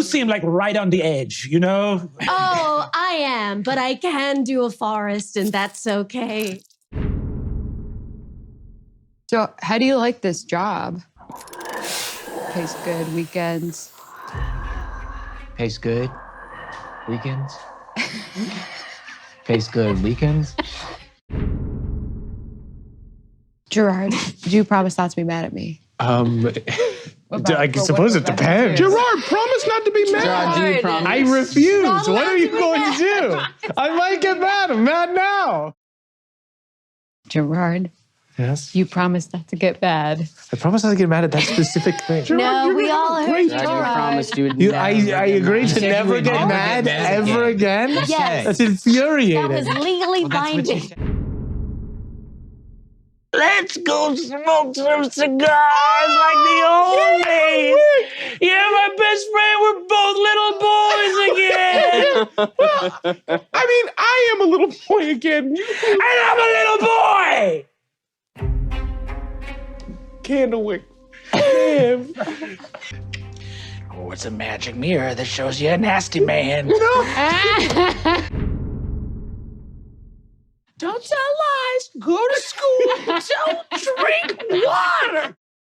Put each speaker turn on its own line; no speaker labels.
seem like right on the edge, you know?
Oh, I am, but I can do a forest, and that's okay.
So how do you like this job? Pays good, weekends.
Pays good. Weekends. Pays good. Weekends.
Gerard, do you promise not to be mad at me?
I suppose it depends.
Gerard, promise not to be mad.
Gerard, do you promise?
I refuse. What are you going to do? I might get mad. I'm mad now.
Gerard,
Yes?
you promise not to get mad.
I promise not to get mad at that specific thing.
No, we all heard
Gerard, you
Gerard.
promised you would
I agreed to never get mad ever again?
Yes.
That's
That
infuriating.
was legally binding.
Let's go smoke some cigars like the old days. You're my best friend. We're both little boys again.
I mean, I am a little boy again.
And I'm a little boy.
Candlewick. Damn.
Oh, it's a magic mirror that shows you a nasty man. Don't tell lies. Go to school. Don't drink water.